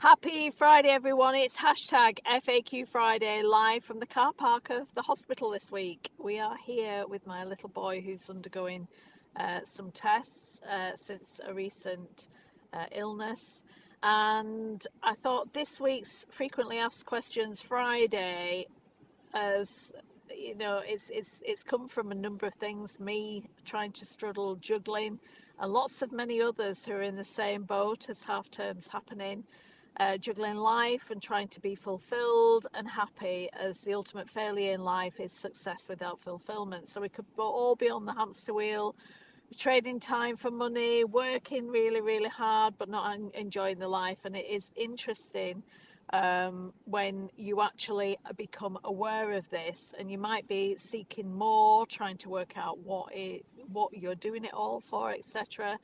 Happy Friday, everyone. It's hashtag FAQ Friday live from the car park of the hospital this week. We are here with my little boy who's undergoing some tests since a recent illness. And I thought this week's Frequently Asked Questions Friday, as you know, it's come from a number of things. Me trying to struggle juggling, and lots of many others who are in the same boat as half terms happening. Juggling life and trying to be fulfilled and happy, as the ultimate failure in life is success without fulfillment. So we could all be on the hamster wheel, trading time for money, working really, really hard, but not enjoying the life. And it is interesting when you actually become aware of this, and you might be seeking more, trying to work out what you're doing it all for, etc.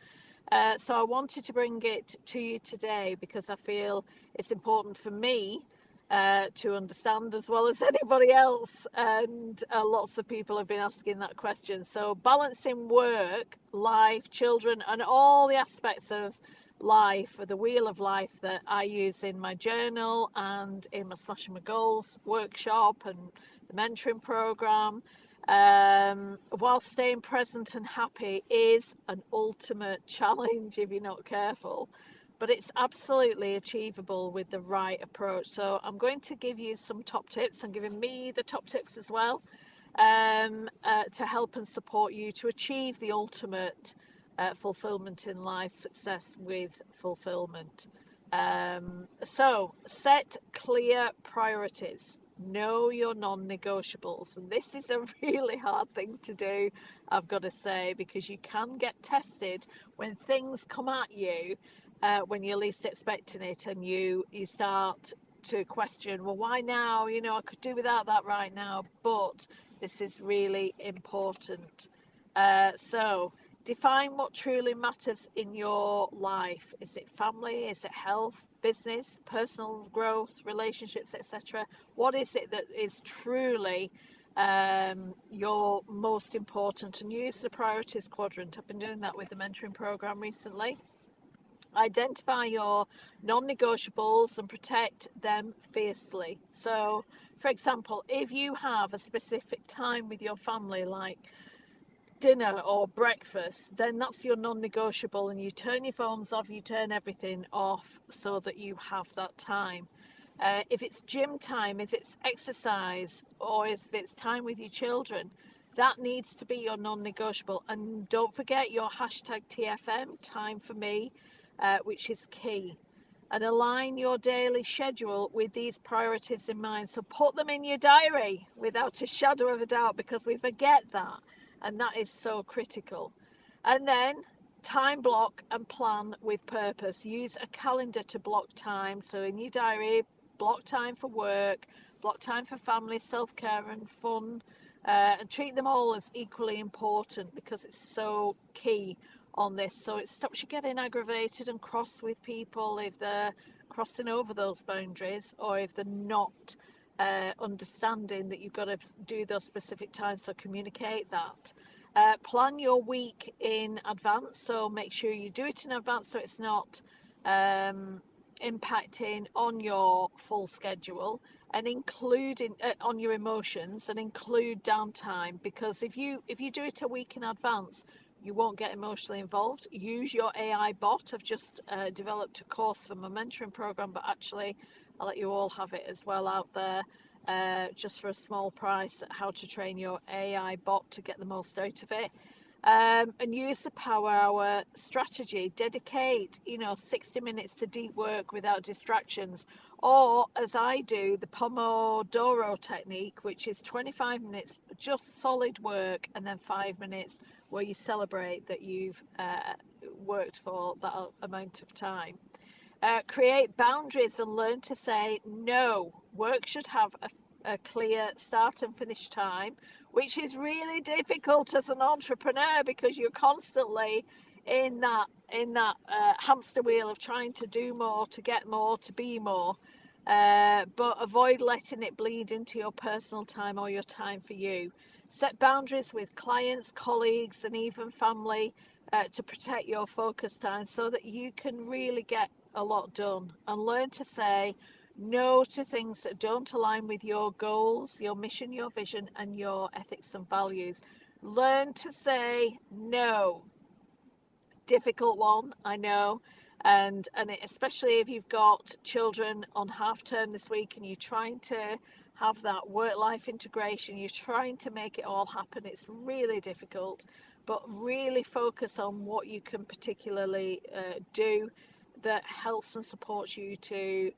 So I wanted to bring it to you today because I feel it's important for me to understand as well as anybody else. And lots of people have been asking that question. So balancing work, life, children, and all the aspects of life, the wheel of life that I use in my journal and in my Smashing My Goals workshop and the mentoring program. While staying present and happy is an ultimate challenge if you're not careful, but it's absolutely achievable with the right approach. So I'm going to give you some top tips. I'm giving me the top tips as well to help and support you to achieve the ultimate fulfillment in life, success with fulfillment. So set clear priorities. Know your non-negotiables, and this is a really hard thing to do, I've got to say, because you can get tested when things come at you when you're least expecting it, and you start to question, well, why now? You know, I could do without that right now. But this is really important. So define what truly matters in your life. Is it family? Is it health, business, personal growth, relationships, etc.? What is it that is truly your most important? And use the priorities quadrant. I've been doing that with the mentoring program recently. Identify your non-negotiables and protect them fiercely. So, for example, if you have a specific time with your family, like dinner or breakfast, then that's your non-negotiable, and you turn your phones off, you turn everything off so that you have that time. If it's gym time, if it's exercise, or if it's time with your children, that needs to be your non-negotiable. And don't forget your hashtag TFM, time for me, which is key. And align your daily schedule with these priorities in mind. So put them in your diary without a shadow of a doubt, because we forget that. And that is so critical. And then time block and plan with purpose. Use a calendar to block time. So in your diary, block time for work, block time for family, self-care and fun, and treat them all as equally important, because it's so key on this. So it stops you getting aggravated and cross with people if they're crossing over those boundaries, or if they're not understanding that you've got to do those specific times. So communicate that. Plan your week in advance, so make sure you do it in advance so it's not impacting on your full schedule, and including on your emotions, and include downtime, because if you do it a week in advance, you won't get emotionally involved. Use your AI bot. I've just developed a course for my mentoring program, but actually I'll let you all have it as well out there, just for a small price, how to train your AI bot to get the most out of it. And use the power hour strategy. Dedicate 60 minutes to deep work without distractions, or as I do, the Pomodoro technique, which is 25 minutes just solid work, and then 5 minutes where you celebrate that you've worked for that amount of time. Create boundaries and learn to say no. Work should have a clear start and finish time, which is really difficult as an entrepreneur, because you're constantly in that hamster wheel of trying to do more, to get more, to be more. But avoid letting it bleed into your personal time or your time for you. Set boundaries with clients, colleagues, and even family to protect your focus time, so that you can really get a lot done, and learn to say no to things that don't align with your goals, your mission, your vision, and your ethics and values. Learn to say no. Difficult one, I know. And especially if you've got children on half term this week and you're trying to have that work life integration, you're trying to make it all happen, it's really difficult. But really focus on what you can particularly do that helps and supports you to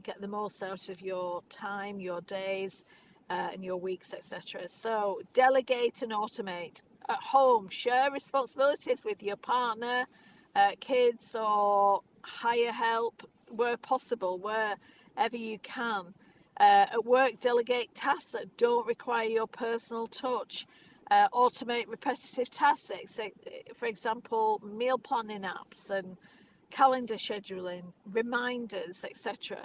get the most out of your time, your days, and your weeks, etc. So delegate and automate. At home, share responsibilities with your partner, kids, or hire help where possible, wherever you can. At work, delegate tasks that don't require your personal touch. Automate repetitive tasks, for example, meal planning apps and calendar scheduling, reminders, etc.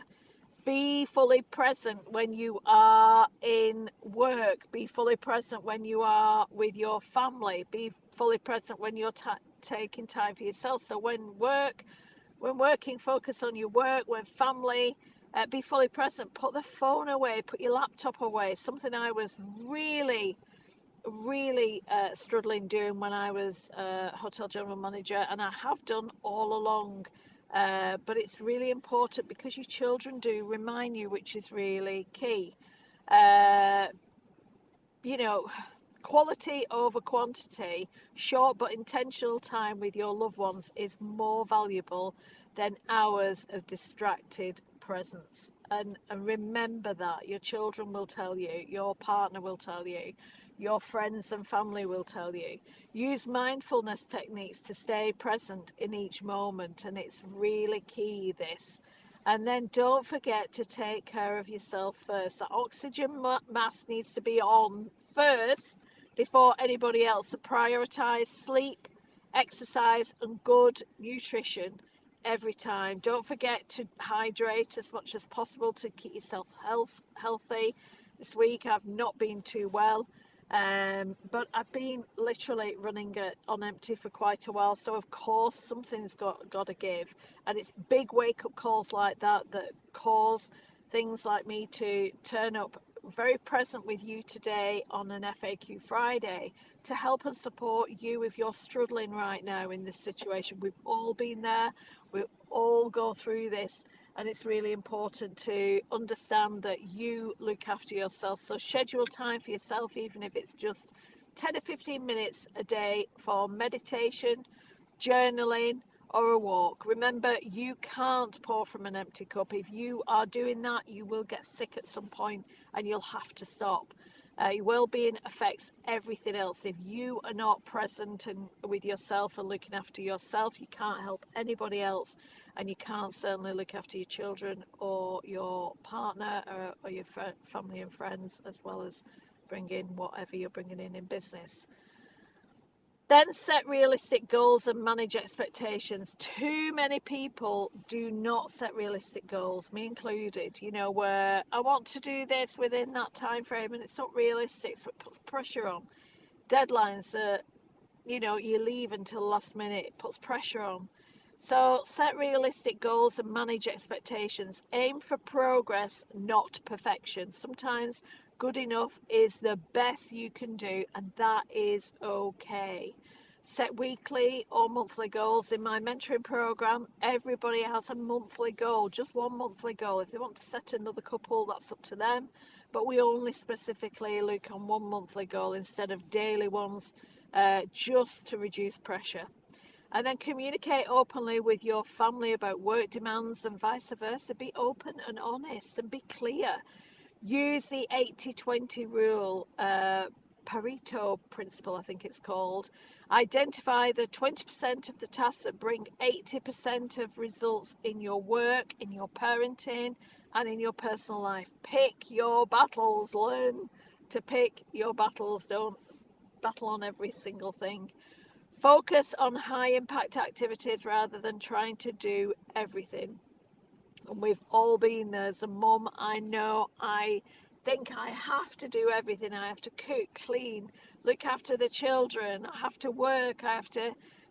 Be fully present when you are in work. Be fully present when you are with your family. Be fully present when you're taking time for yourself. So when working, focus on your work. When family, be fully present. Put the phone away. Put your laptop away. Something I was really struggling doing when I was hotel general manager, and I have done all along. But it's really important because your children do remind you, which is really key. Uh, you know, quality over quantity, short but intentional time with your loved ones is more valuable than hours of distracted presence. And remember that your children will tell you, your partner will tell you, your friends and family will tell you. Use mindfulness techniques to stay present in each moment, and it's really key, this. And then don't forget to take care of yourself first. That oxygen mask needs to be on first before anybody else. So prioritize sleep, exercise, and good nutrition every time. Don't forget to hydrate as much as possible to keep yourself healthy. This week I've not been too well, but I've been literally running on empty for quite a while, so of course something's got to give. And it's big wake-up calls like that cause things like me to turn up very present with you today on an FAQ Friday to help and support you if you're struggling right now in this situation. We've all been there, we all go through this, and it's really important to understand that you look after yourself. So schedule time for yourself, even if it's just 10 or 15 minutes a day for meditation, journaling, or a walk. Remember, you can't pour from an empty cup. If you are doing that, you will get sick at some point and you'll have to stop. Your well-being affects everything else. If you are not present and with yourself and looking after yourself, you can't help anybody else, and you can't certainly look after your children or your partner or your family and friends, as well as bring in whatever you're bringing in business. Then set realistic goals and manage expectations. Too many people do not set realistic goals, me included, where I want to do this within that time frame and it's not realistic, so it puts pressure on. Deadlines that, you leave until the last minute, it puts pressure on. So set realistic goals and manage expectations. Aim for progress, not perfection. Sometimes good enough is the best you can do, and that is okay. Set weekly or monthly goals. In my mentoring program, everybody has a monthly goal, just one monthly goal. If they want to set another couple, that's up to them. But we only specifically look on one monthly goal instead of daily ones, just to reduce pressure. And then communicate openly with your family about work demands and vice versa. Be open and honest and be clear. Use the 80-20 rule, Pareto principle, I think it's called. Identify the 20% of the tasks that bring 80% of results in your work, in your parenting, and in your personal life. Pick your battles. Learn to pick your battles. Don't battle on every single thing. Focus on high impact activities rather than trying to do everything. And we've all been there. As a mum, I know I think I have to do everything. I have to cook, clean, look after the children. I have to work.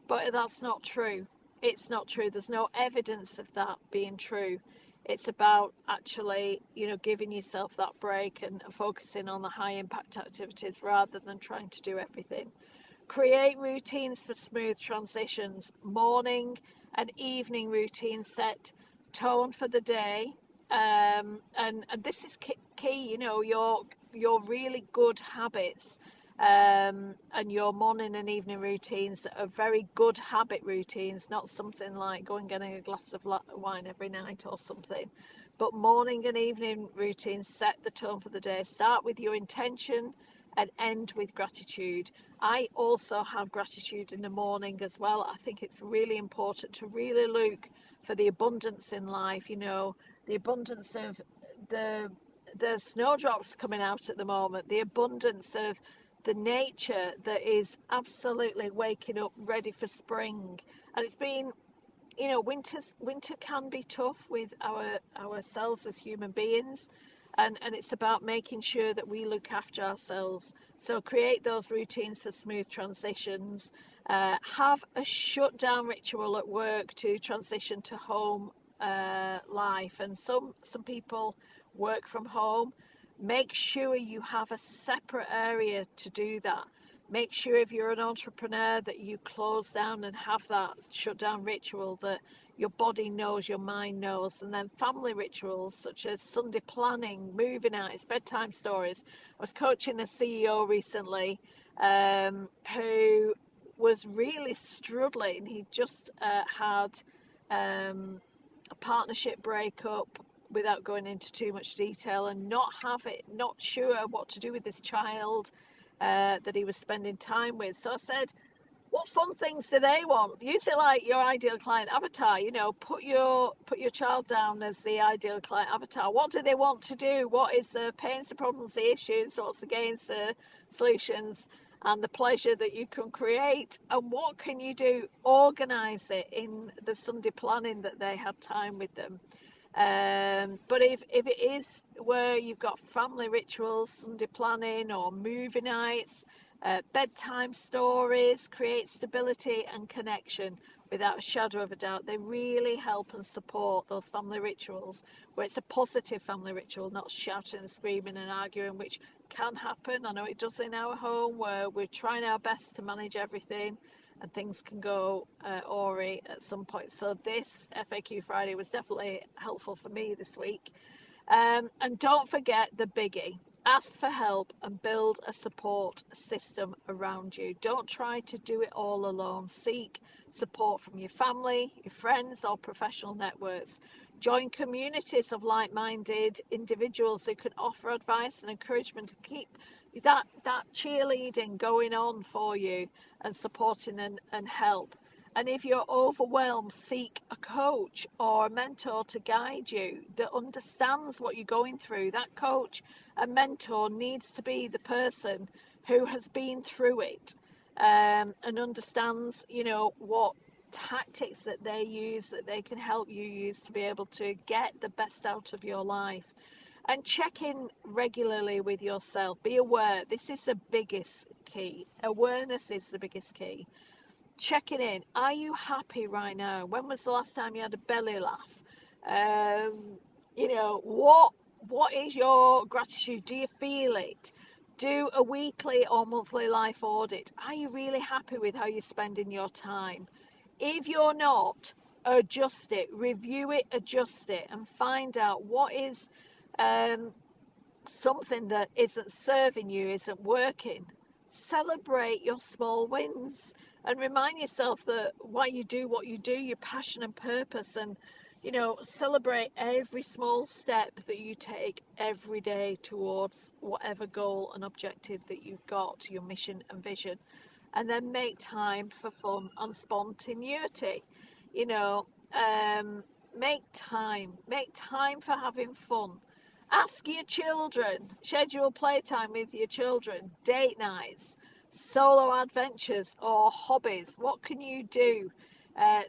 But that's not true. it's not true. There's no evidence of that being true. It's about actually, giving yourself that break and focusing on the high impact activities rather than trying to do everything. Create routines for smooth transitions. Morning and evening routines set tone for the day. And this is key, your really good habits, and your morning and evening routines are very good habit routines, not something like going getting a glass of wine every night or something. But morning and evening routines set the tone for the day. Start with your intention and end with gratitude. I also have gratitude in the morning as well. I think it's really important to really look for the abundance in life, the abundance of the snowdrops coming out at the moment, the abundance of the nature that is absolutely waking up ready for spring. And it's been, winter can be tough with ourselves as human beings, and it's about making sure that we look after ourselves. So create those routines for smooth transitions. Have a shutdown ritual at work to transition to home life, and some people work from home. Make sure you have a separate area to do that. Make sure if you're an entrepreneur that you close down and have that shutdown ritual that your body knows, your mind knows. And then family rituals such as Sunday planning, movie nights, bedtime stories. I was coaching a CEO recently who was really struggling. He just had a partnership breakup, without going into too much detail, and not sure what to do with this child that he was spending time with. So I said, what fun things do they want? Use it like your ideal client avatar. Put your child down as the ideal client avatar. What do they want to do? What is the pains, the problems, the issues? What's the gains, the solutions, and the pleasure that you can create? And what can you do? Organize it in the Sunday planning that they have time with them. But if it is where you've got family rituals, Sunday planning or movie nights, bedtime stories, create stability and connection without a shadow of a doubt. They really help and support those family rituals where it's a positive family ritual, not shouting and screaming and arguing, which can happen. I know it does in our home, where we're trying our best to manage everything and things can go awry at some point. So this FAQ Friday was definitely helpful for me this week. And don't forget the biggie. Ask for help and build a support system around you. Don't try to do it all alone. Seek support from your family, your friends, or professional networks. Join communities of like-minded individuals who can offer advice and encouragement to keep that cheerleading going on for you and supporting and help. And if you're overwhelmed, seek a coach or a mentor to guide you that understands what you're going through. That coach and mentor needs to be the person who has been through it, and understands, what tactics that they use, that they can help you use to be able to get the best out of your life. And check in regularly with yourself. Be aware. This is the biggest key. Awareness is the biggest key. Checking in. Are you happy right now? When was the last time you had a belly laugh? What is your gratitude? Do you feel it? Do a weekly or monthly life audit. Are you really happy with how you're spending your time? If you're not, adjust it, review it, adjust it, and find out what is something that isn't serving you, isn't working. Celebrate your small wins and remind yourself that why you do what you do, your passion and purpose, and celebrate every small step that you take every day towards whatever goal and objective that you've got, your mission and vision. And then make time for fun and spontaneity. Make time for having fun. Ask your children, schedule playtime with your children, date nights, solo adventures or hobbies. What can you do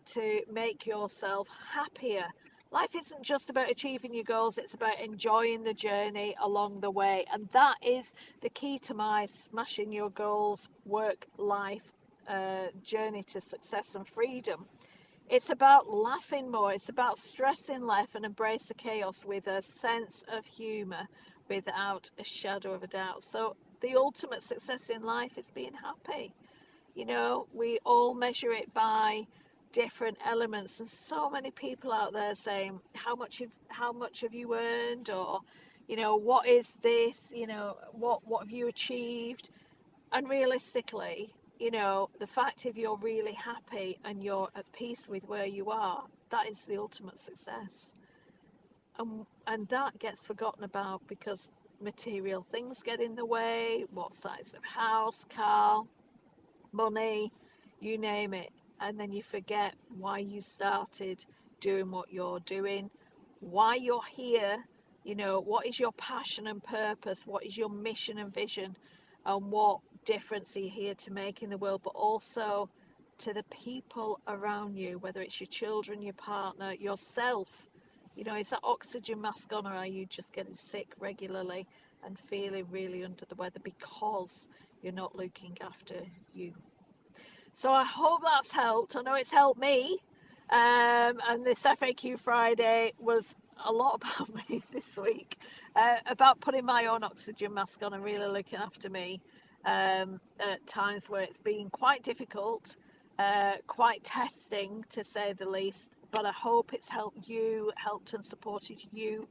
to make yourself happier? Life isn't just about achieving your goals, it's about enjoying the journey along the way. And that is the key to my smashing your goals, work, life journey to success and freedom. It's about laughing more. It's about stressing less and embrace the chaos with a sense of humour without a shadow of a doubt. So the ultimate success in life is being happy. You know, we all measure it by different elements. There's so many people out there saying how much have you earned, or what is this, what have you achieved? And realistically, the fact if you're really happy and you're at peace with where you are, that is the ultimate success. And that gets forgotten about because material things get in the way. What size of house, car, money, you name it. And then you forget why you started doing what you're doing, why you're here, what is your passion and purpose, what is your mission and vision, and what difference are you here to make in the world, but also to the people around you, whether it's your children, your partner, yourself. Is that oxygen mask on, or are you just getting sick regularly and feeling really under the weather because you're not looking after you? So I hope that's helped. I know it's helped me. And this FAQ Friday was a lot about me this week, about putting my own oxygen mask on and really looking after me at times where it's been quite difficult, quite testing to say the least. But I hope it's helped and supported you.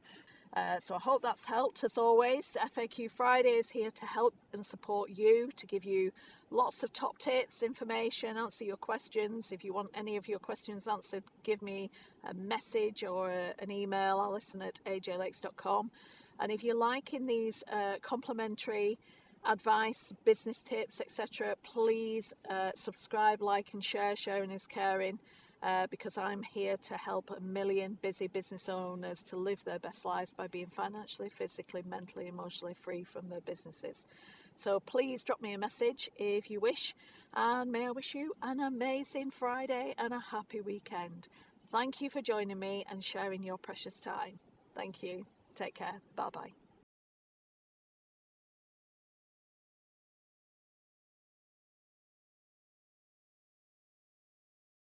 So I hope that's helped. As always, FAQ Friday is here to help and support you, to give you lots of top tips, information, answer your questions. If you want any of your questions answered, give me a message or an email, alison@ajlakes.com. And if you're liking these complimentary advice, business tips, etc., please subscribe, like and share. Sharing is caring. Because I'm here to help a million busy business owners to live their best lives by being financially, physically, mentally, emotionally free from their businesses. So please drop me a message if you wish, and may I wish you an amazing Friday and a happy weekend. Thank you for joining me and sharing your precious time. Thank you. Take care. Bye bye.